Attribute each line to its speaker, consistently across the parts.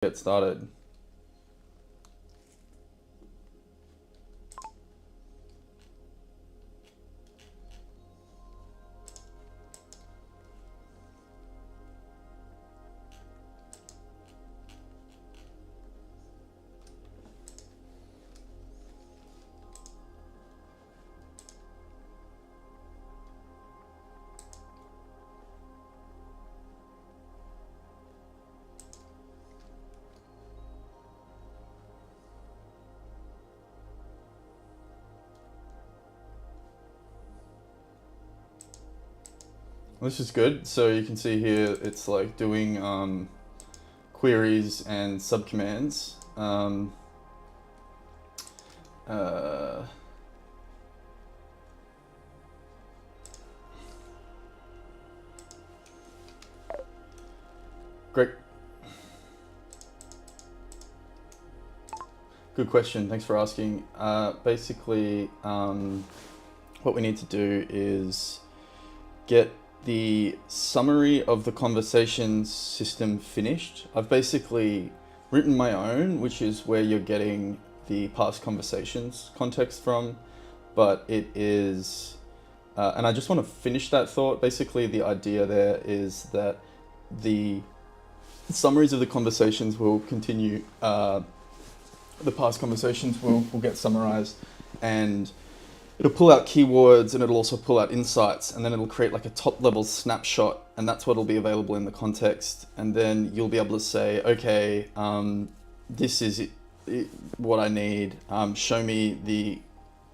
Speaker 1: Get started. This is good. So you can see here, it's like doing queries and subcommands. Uh, Great. Good question. Thanks for asking. Basically, what we need to do is get the summary of the conversation system finished. I've basically written my own, which is where you're getting the past conversations context from, but it is, and I just want to finish that thought. Basically, the idea there is that the summaries of the conversations will continue, the past conversations will get summarized, and it'll pull out keywords, and it'll also pull out insights, and then it'll create like a top level snapshot, and that's what'll be available in the context. And then you'll be able to say, okay, this is what I need. Show me the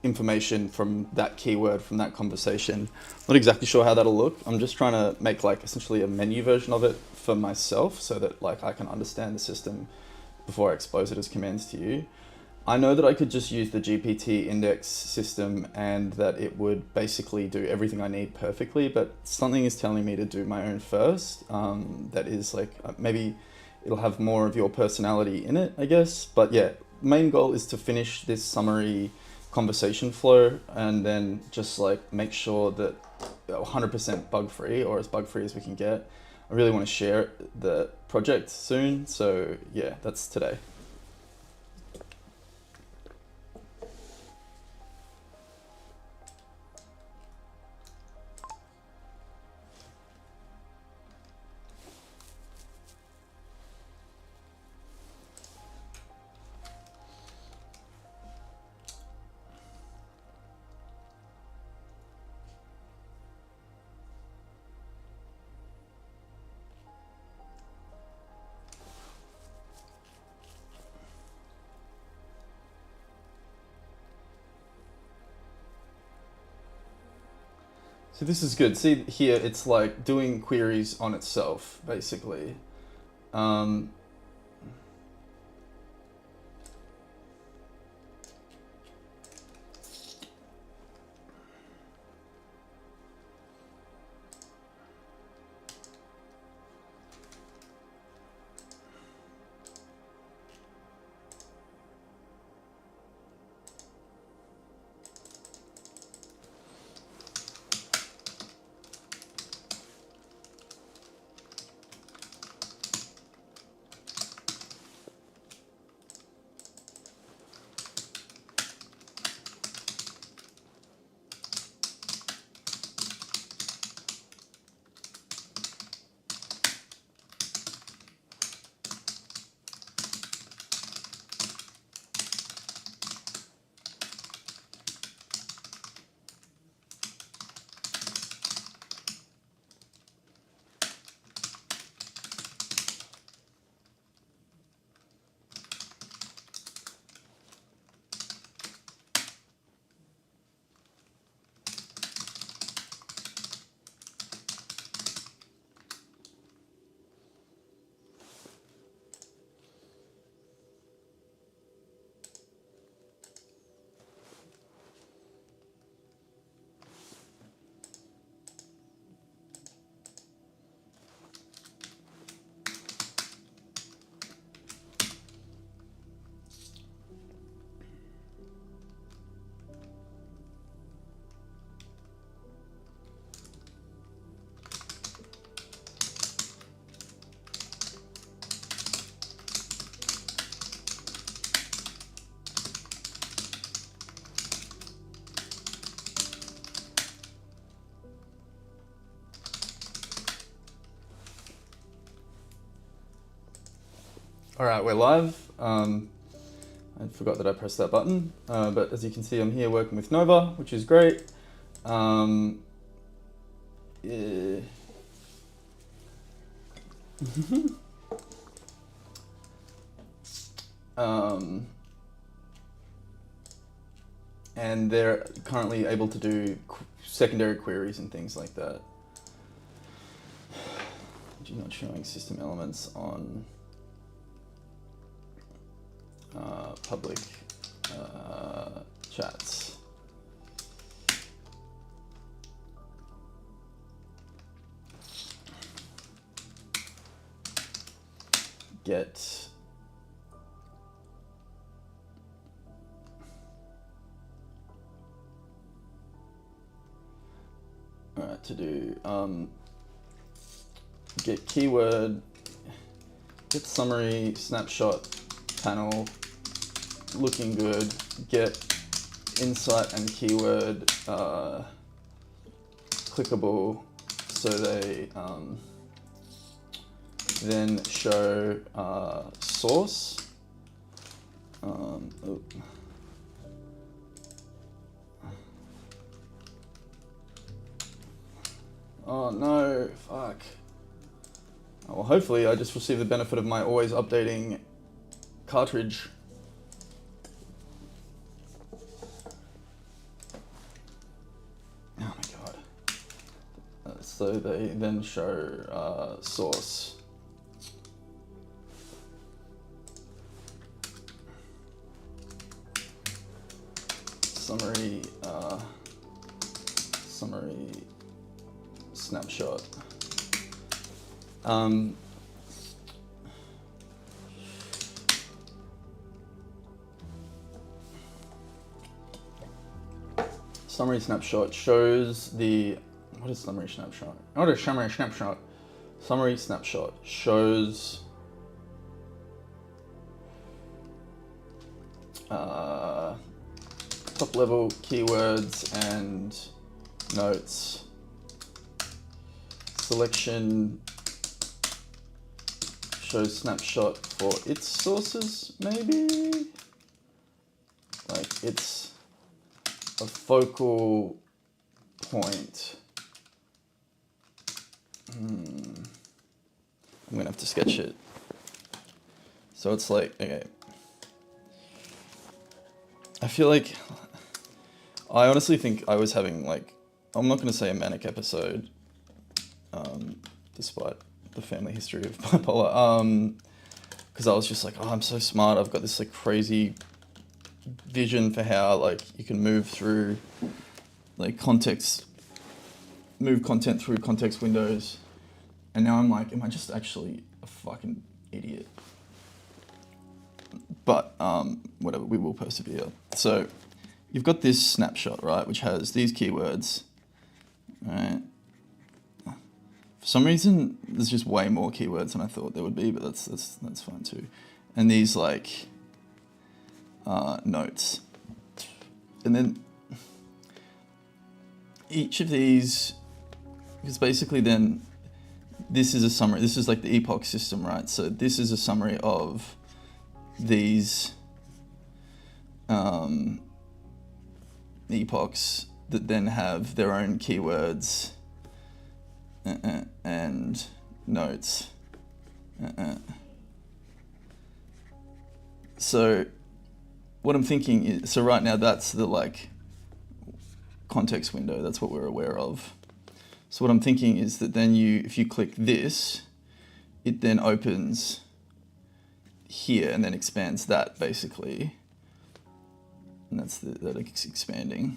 Speaker 1: information from that keyword, from that conversation. Not exactly sure how that'll look. I'm just trying to make like essentially a menu version of it for myself so that like I can understand the system before I expose it as commands to you. I know that I could just use the GPT index system and that it would basically do everything I need perfectly, but something is telling me to do my own first. That is like, maybe it'll have more of your personality in it, I guess. But yeah, main goal is to finish this summary conversation flow and then just like make sure that 100% bug free, or as bug free as we can get. I really want to share the project soon. So yeah, that's today. So this is good. See here, it's like doing queries on itself, basically. Um, All right, we're live. I forgot that I pressed that button, but as you can see, I'm here working with Nova, which is great. Yeah. And they're currently able to do secondary queries and things like that. Not showing system elements on public chats. Get to do get keyword, get summary, snapshot, panel, looking good, get insight and keyword clickable, so they then show source. Oh no, fuck. Well, hopefully I just receive the benefit of my always updating cartridge. Oh my god. So they then show source. Summary, summary snapshot. Summary snapshot shows the, what is summary snapshot? What is summary snapshot? Summary snapshot shows top level keywords and notes. Selection shows snapshot for its sources, maybe? Like it's a focal point. I'm gonna have to sketch it. So it's like, okay. I feel like, I honestly think I was having like, I'm not gonna say a manic episode, despite the family history of bipolar, because I was just like, oh, I'm so smart, I've got this like crazy vision for how like you can move through like context, move content through context windows, and now I'm like, am I just actually a fucking idiot? But whatever, we will persevere. So you've got this snapshot, right, which has these keywords, right? For some reason, there's just way more keywords than I thought there would be, but that's fine too. And these like notes, and then each of these, because basically then this is a summary. This is like the epoch system, right? So this is a summary of these epochs that then have their own keywords and notes. So what I'm thinking is, so right now that's the like context window, that's what we're aware of. So what I'm thinking is that then if you click this, it then opens here and then expands that basically. And that's that it's expanding.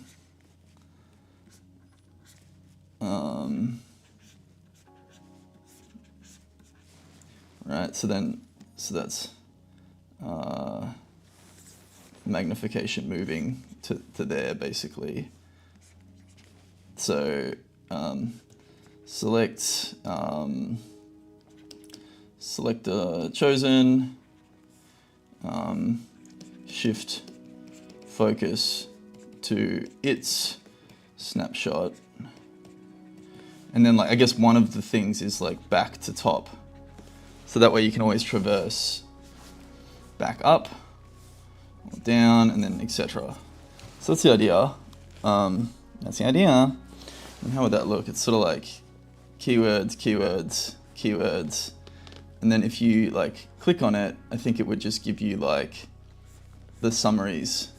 Speaker 1: Right, so that's magnification moving to there basically. So select selector chosen, shift focus to its snapshot, and then like I guess one of the things is like back to top, so that way you can always traverse back up, or down, and then etc. So that's the idea. That's the idea. And how would that look? It's sort of like keywords, keywords, keywords. And then if you like click on it, I think it would just give you like the summaries.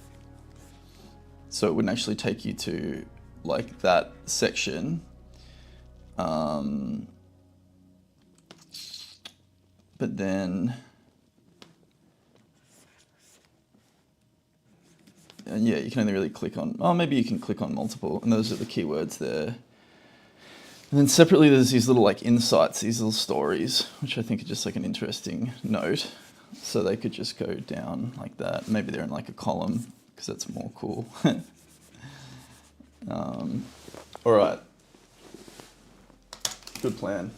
Speaker 1: So it wouldn't actually take you to like that section. But then, and yeah, you can only really click on, oh, maybe you can click on multiple, and those are the keywords there. And then separately, there's these little like insights, these little stories, which I think are just like an interesting note. So they could just go down like that. Maybe they're in like a column, because that's more cool. All right. Good plan.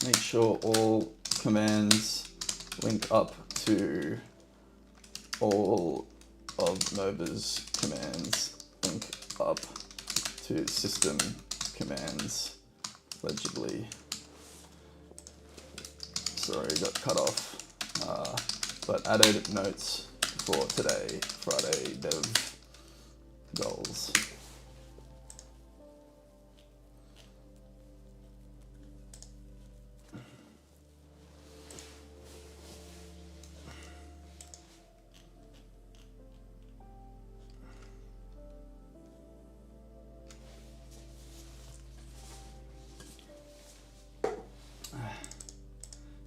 Speaker 1: Make sure all commands link up to all of Nova's commands, link up to system commands legibly. Sorry, got cut off. But added notes for today, Friday dev goals.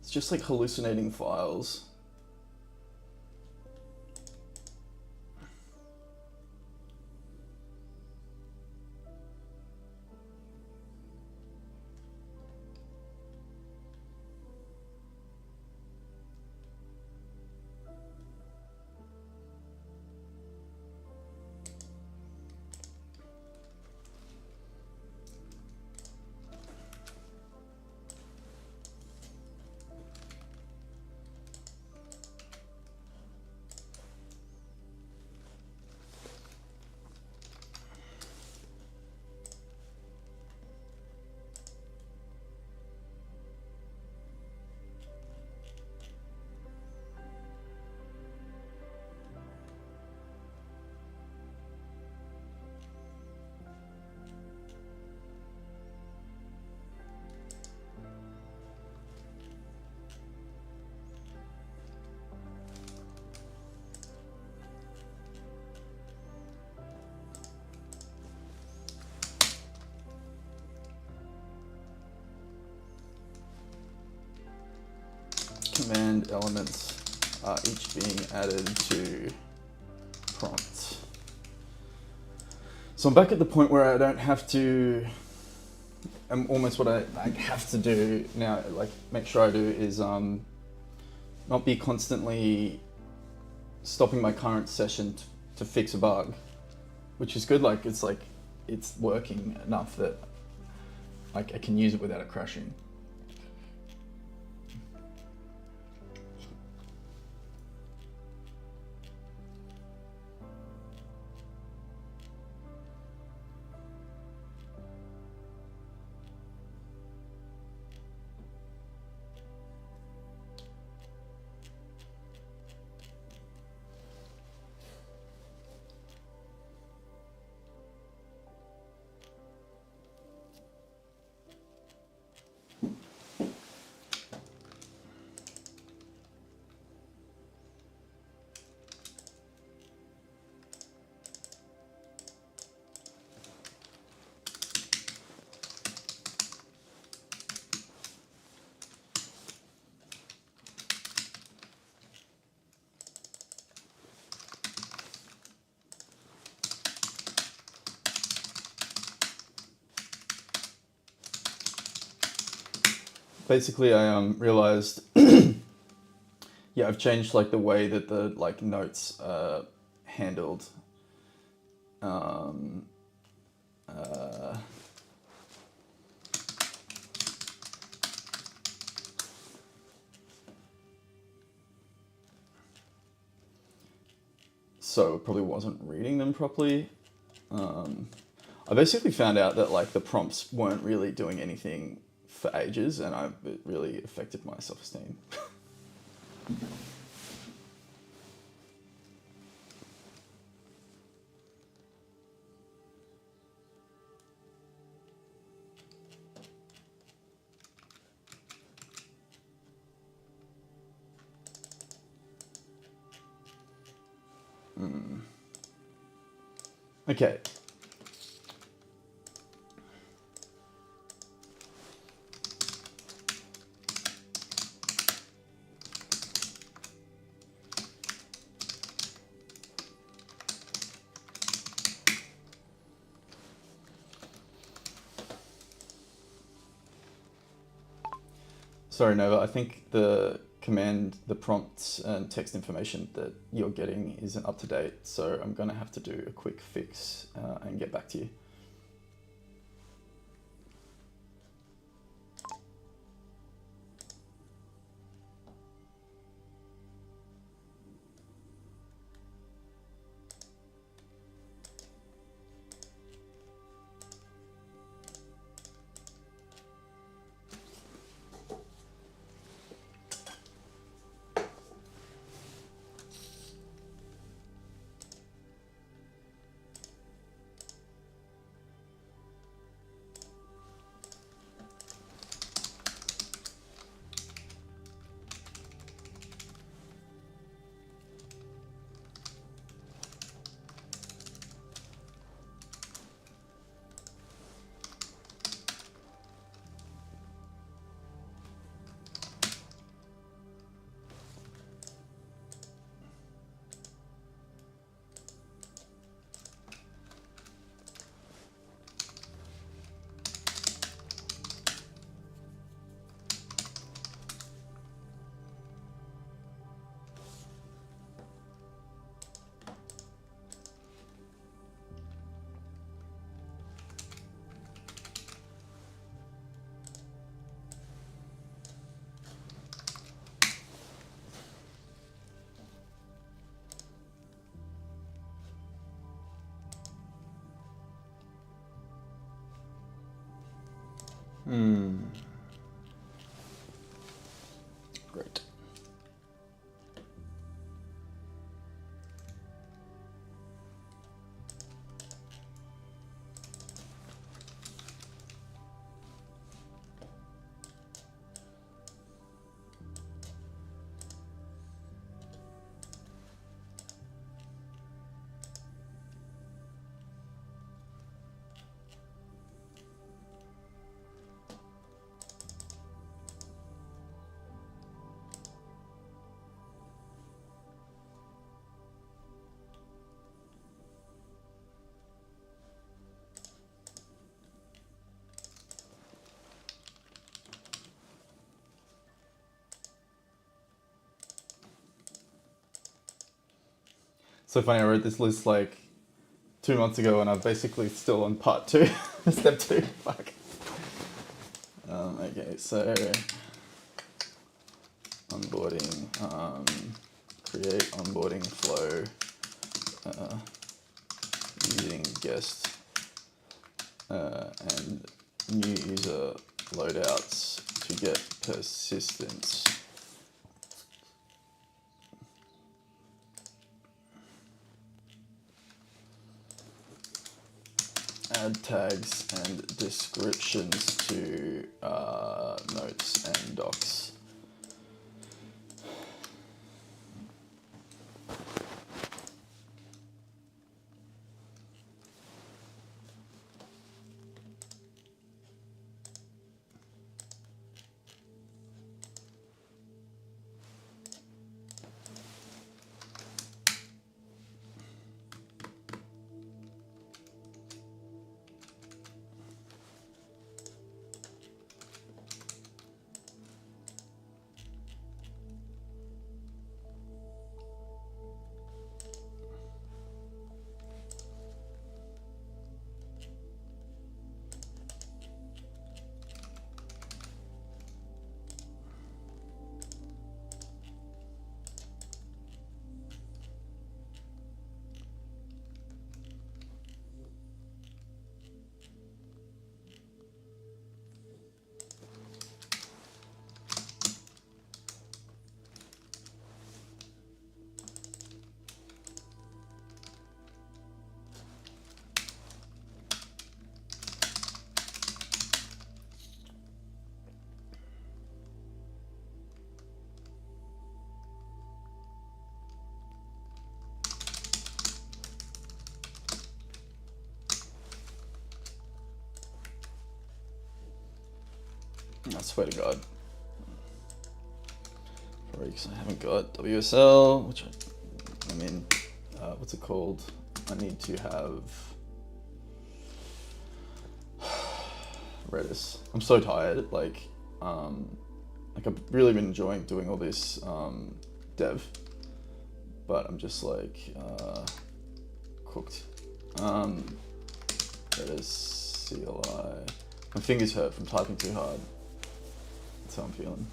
Speaker 1: It's just like hallucinating files. Command elements are each being added to prompt. So I'm back at the point where I don't have to, almost what I have to do now, like make sure I do is not be constantly stopping my current session to fix a bug, which is good. Like it's working enough that like I can use it without it crashing. Basically, I realized, yeah, I've changed like the way that the like notes are handled. so it probably wasn't reading them properly. I basically found out that like the prompts weren't really doing anything for ages, and it really affected my self-esteem. Okay. Sorry, Nova, I think the prompts and text information that you're getting isn't up to date, so I'm going to have to do a quick fix and get back to you. Great. So funny, I wrote this list like 2 months ago, and I'm basically still on part 2, step 2. Fuck. Okay, so onboarding, create onboarding flow using guest and new user loadouts to get persistence. Add tags and descriptions to notes and docs. swear to God. Probably because I haven't got WSL, which I mean, what's it called? I need to have Redis. I'm so tired. Like I've really been enjoying doing all this dev, but I'm just like cooked. Redis CLI. My fingers hurt from typing too hard. That's how I'm feeling.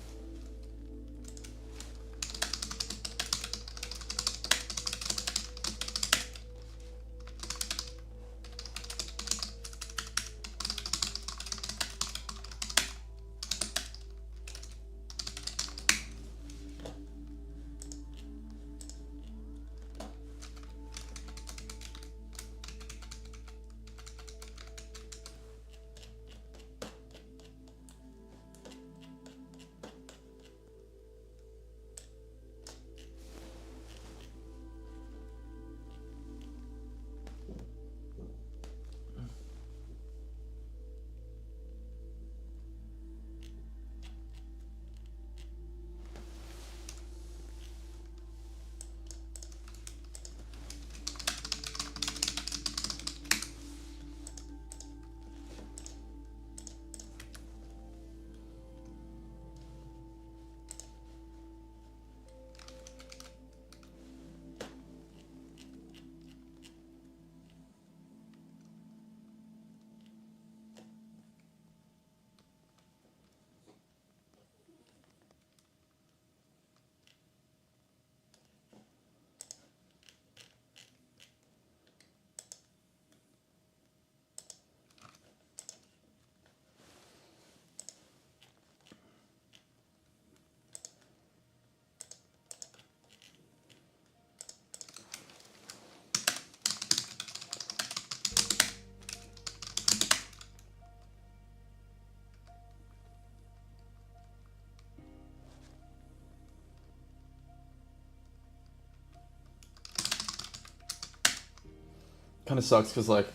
Speaker 1: Kind of sucks because like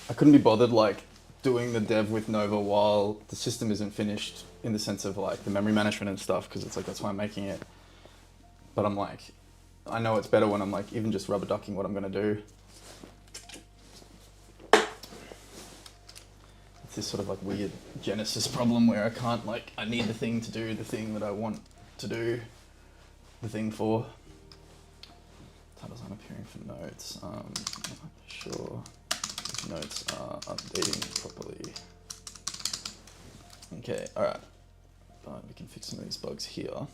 Speaker 1: I couldn't be bothered like doing the dev with Nova while the system isn't finished in the sense of like the memory management and stuff, because it's like that's why I'm making it. But I'm like, I know it's better when I'm like even just rubber ducking what I'm gonna do. It's this sort of like weird Genesis problem where I can't like, I need the thing to do the thing that I want to do the thing for. Titles aren't appearing for notes. I'm not sure if notes are updating properly. Okay, alright. But we can fix some of these bugs here.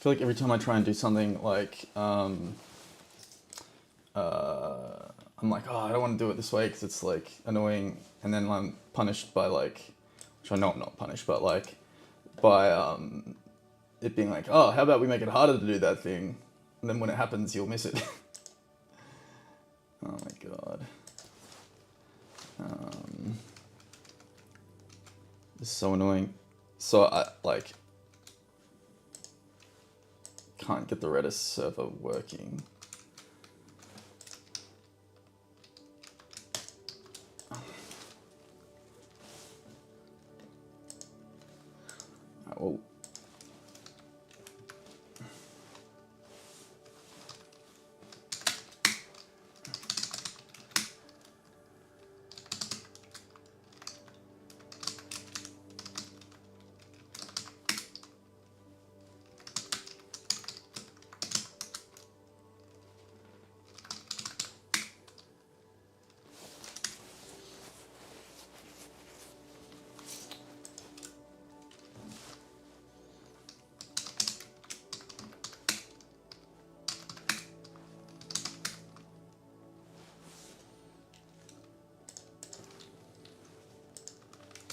Speaker 1: feel like every time I try and do something like, I'm like, oh, I don't want to do it this way because it's like annoying, and then I'm punished by like, which I know I'm not punished, but like by it being like, oh, how about we make it harder to do that thing, and then when it happens, you'll miss it. Oh my god. This is so annoying. So I like can't get the Redis server working. Well,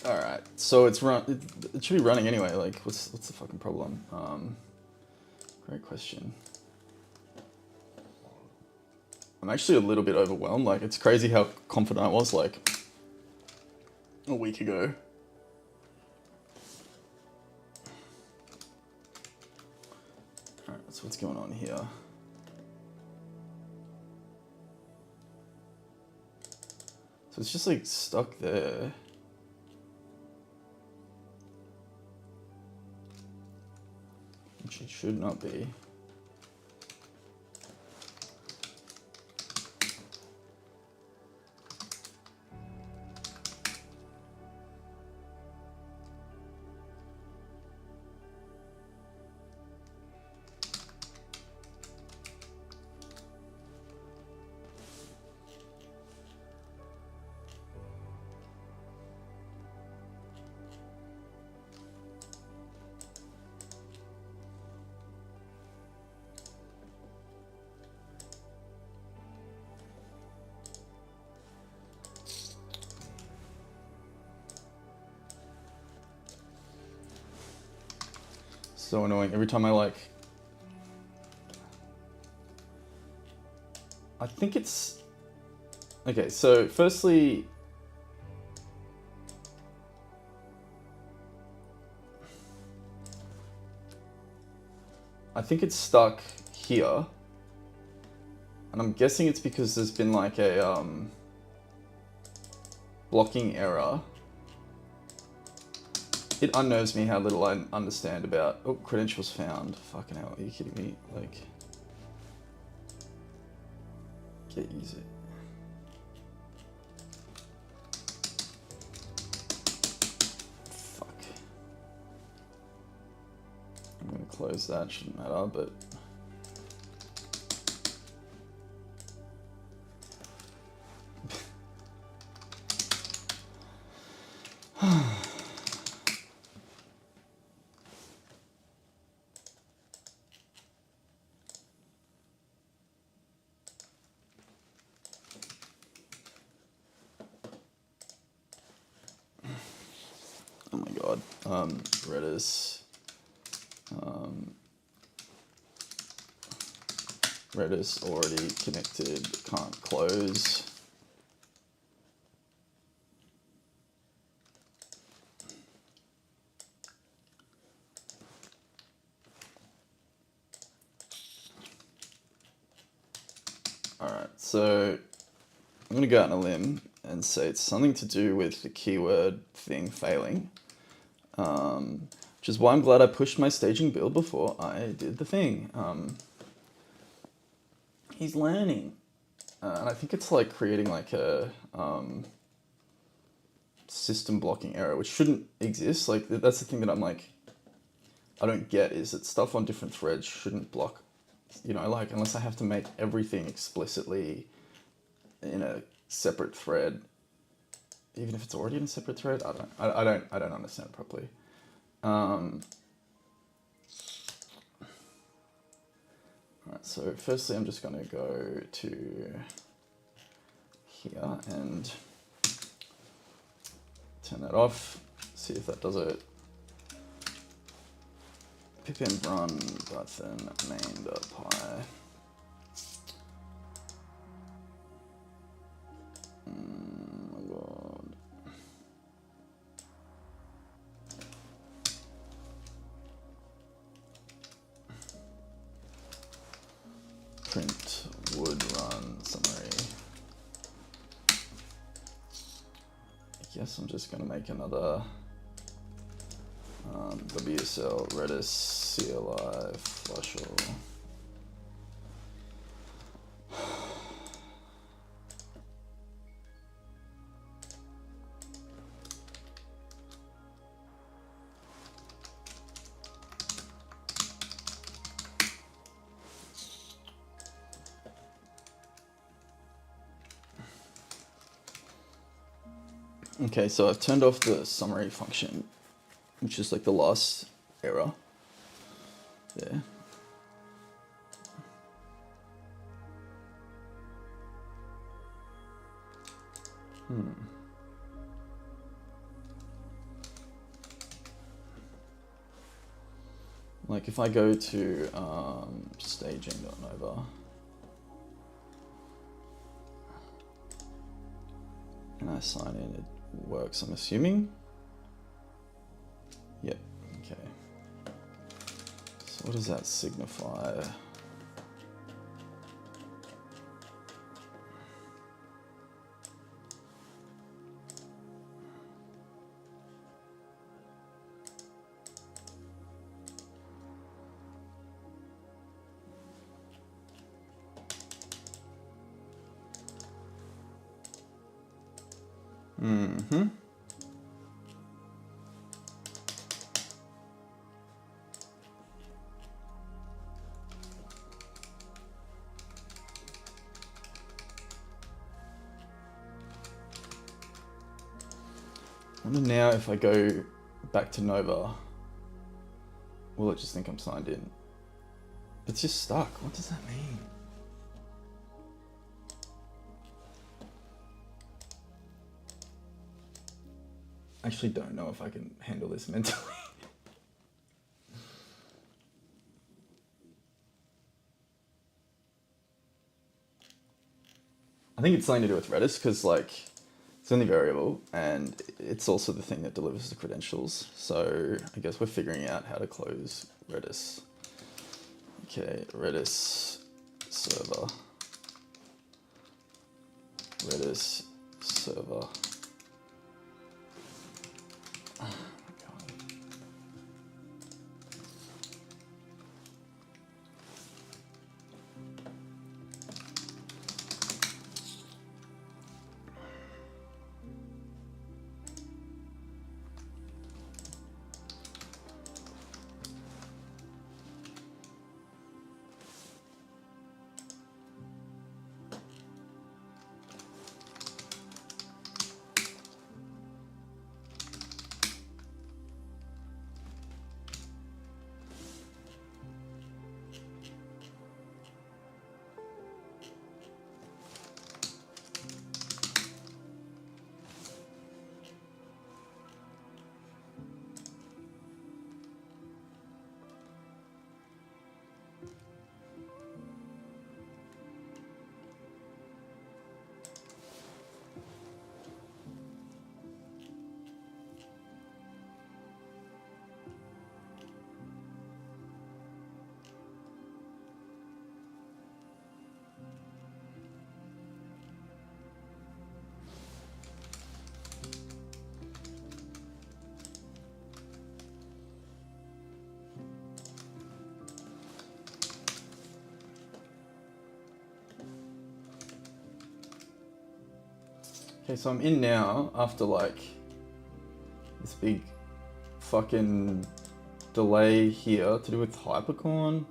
Speaker 1: all right. So it's run. It should be running anyway. Like, what's the fucking problem? Great question. I'm actually a little bit overwhelmed. Like, it's crazy how confident I was like a week ago. All right. So what's going on here? So it's just like stuck there. Which it should not be. So annoying. Every time I think it's... Okay, so firstly... I think it's stuck here. And I'm guessing it's because there's been like a blocking error. It unnerves me how little I understand about... Oh, credentials found. Fucking hell, are you kidding me? Like... Get easy. Fuck. I'm gonna close that, shouldn't matter, but... Oh my god. Redis. Redis already connected, can't close. Alright, so I'm gonna go out on a limb and say it's something to do with the keyword thing failing. Which is why I'm glad I pushed my staging build before I did the thing. He's learning. And I think it's like creating like a system blocking error, which shouldn't exist. Like that's the thing that I'm like, I don't get is that stuff on different threads shouldn't block, you know, like unless I have to make everything explicitly in a separate thread, even if it's already in a separate thread. I don't understand it properly. Alright, so firstly I'm just going to go to here and turn that off, see if that does it. Pip and run Python main.py. Oh my god. Print would run summary. I guess I'm just going to make another WSL Redis CLI flush all. Okay, so I've turned off the summary function, which is like the last error there. Like if I go to staging.nova and I sign in, it works, I'm assuming. Yep, okay. So what does that signify? Mm-hmm. I wonder now if I go back to Nova, will it just think I'm signed in? It's just stuck. What does that mean? I actually don't know if I can handle this mentally. I think it's something to do with Redis because like it's only variable and it's also the thing that delivers the credentials. So I guess we're figuring out how to close Redis. Okay, Redis server. Redis server. Oh my God. Okay, so I'm in now after like this big fucking delay here to do with Hypercorn.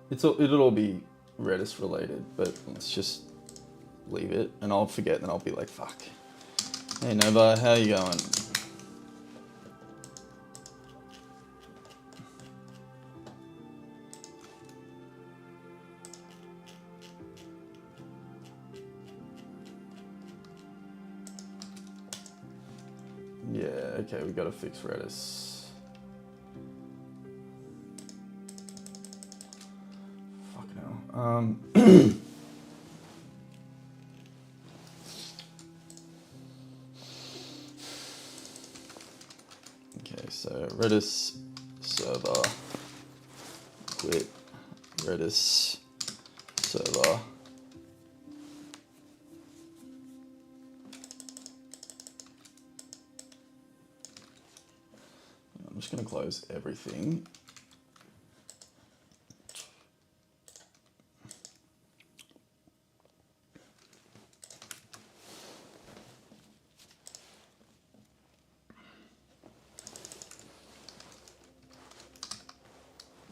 Speaker 1: It'll all be Redis related, but let's just leave it and I'll forget and I'll be like, fuck. Hey Nova, how you going? okay, we gotta fix Redis. Fucking hell. Okay, so Redis server, quit Redis server. I'm just going to close everything.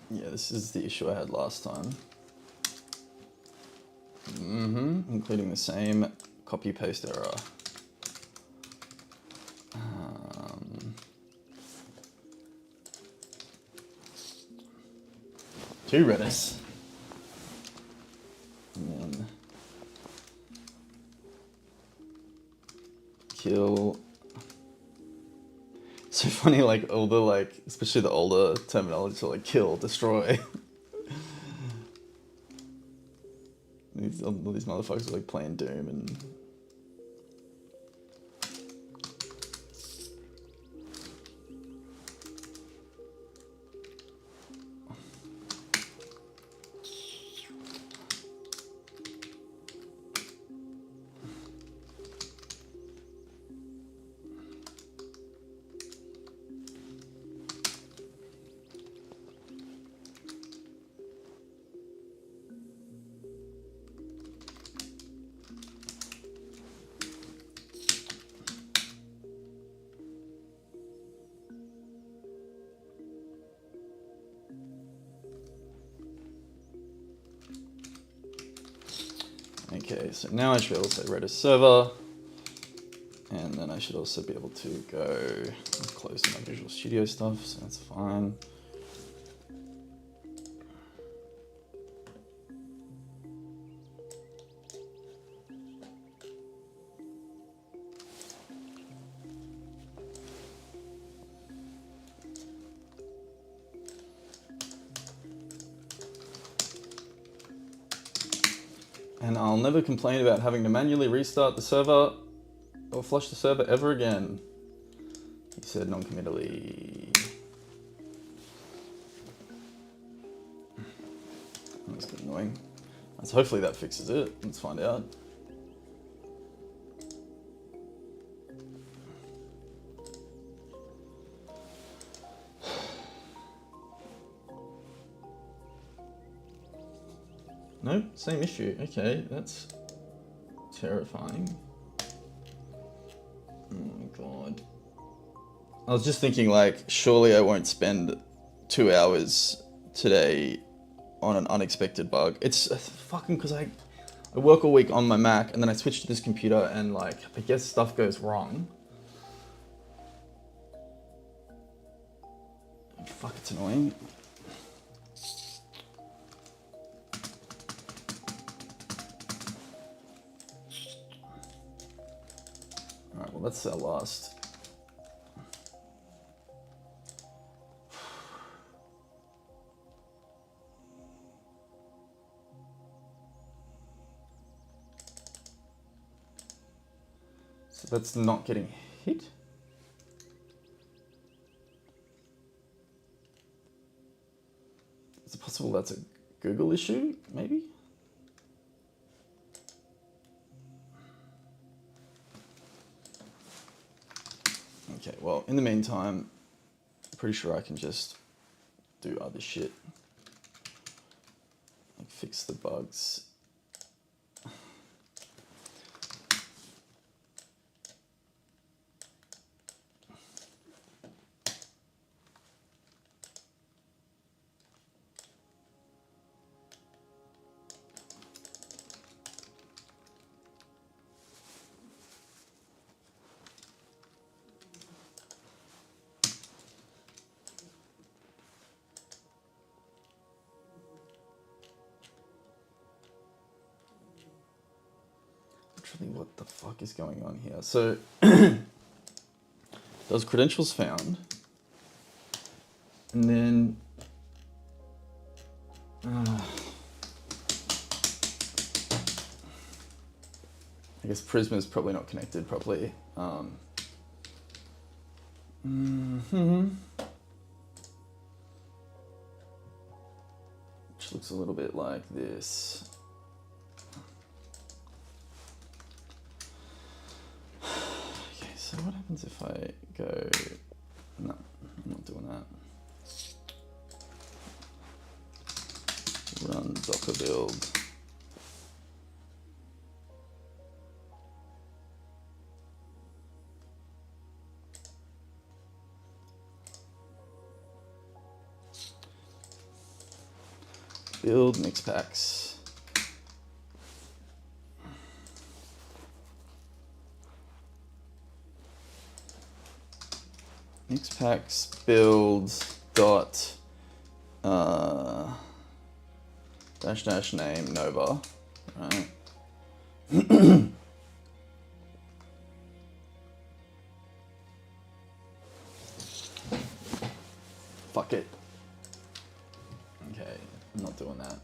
Speaker 1: Yeah, this is the issue I had last time. Including the same copy paste error. To Redis. And then kill. So funny, like all the especially the older terminology, so like kill, destroy. All these motherfuckers are like playing Doom and. Okay, so now I should be able to say Redis server, and then I should also be able to go close my Visual Studio stuff, so that's fine. And I'll never complain about having to manually restart the server or flush the server ever again. He said non-committally. That's a bit annoying. So hopefully that fixes it. Let's find out. Nope, same issue. Okay, that's terrifying. Oh my god. I was just thinking, like, surely I won't spend 2 hours today on an unexpected bug. It's fucking because I work all week on my Mac and then I switch to this computer and, like, I guess stuff goes wrong. Fuck, it's annoying. Alright, well, that's our last. So that's not getting hit. Is it possible that's a Google issue, maybe? Okay, well, in the meantime, I'm pretty sure I can just do other shit. Like fix the bugs. Literally, what the fuck is going on here? So does credentials found, and then I guess Prisma is probably not connected properly. Which looks a little bit like this. Okay, so what happens if I go, no, I'm not doing that. Run Docker build. Build mix packs. Mix packs build dot dash name Nova, right? Fuck it. Okay, I'm not doing that.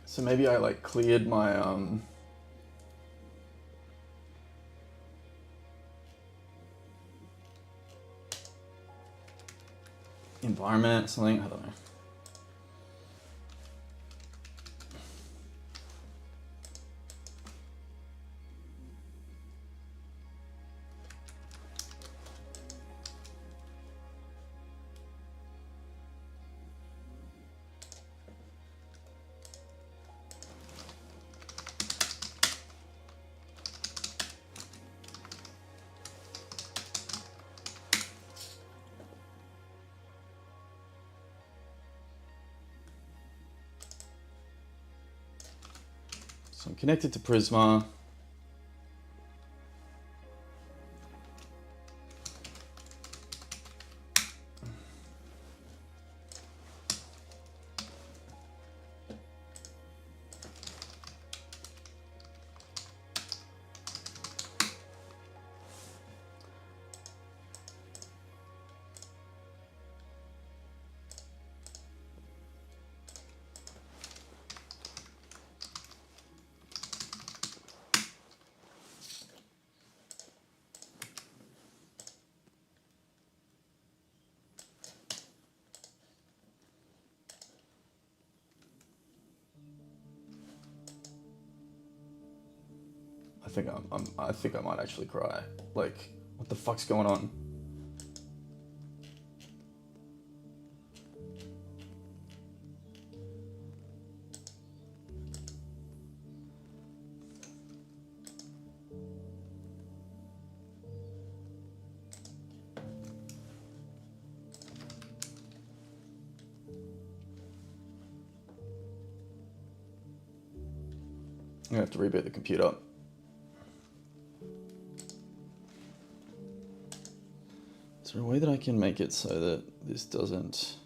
Speaker 1: So maybe I like cleared my environment, something, I don't know. So I'm connected to Prisma. I think I might actually cry. Like, what the fuck's going on? I'm gonna have to reboot the computer. Is there a way that I can make it so that this doesn't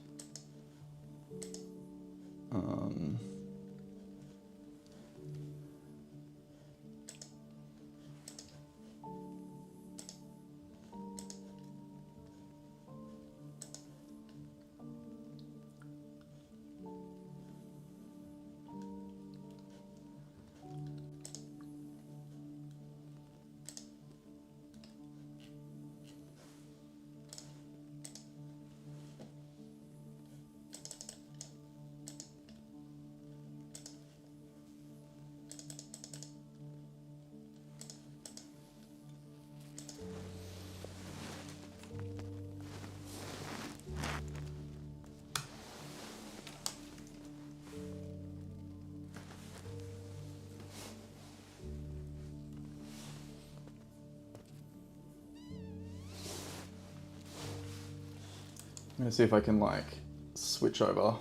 Speaker 1: I'm gonna see if I can like switch over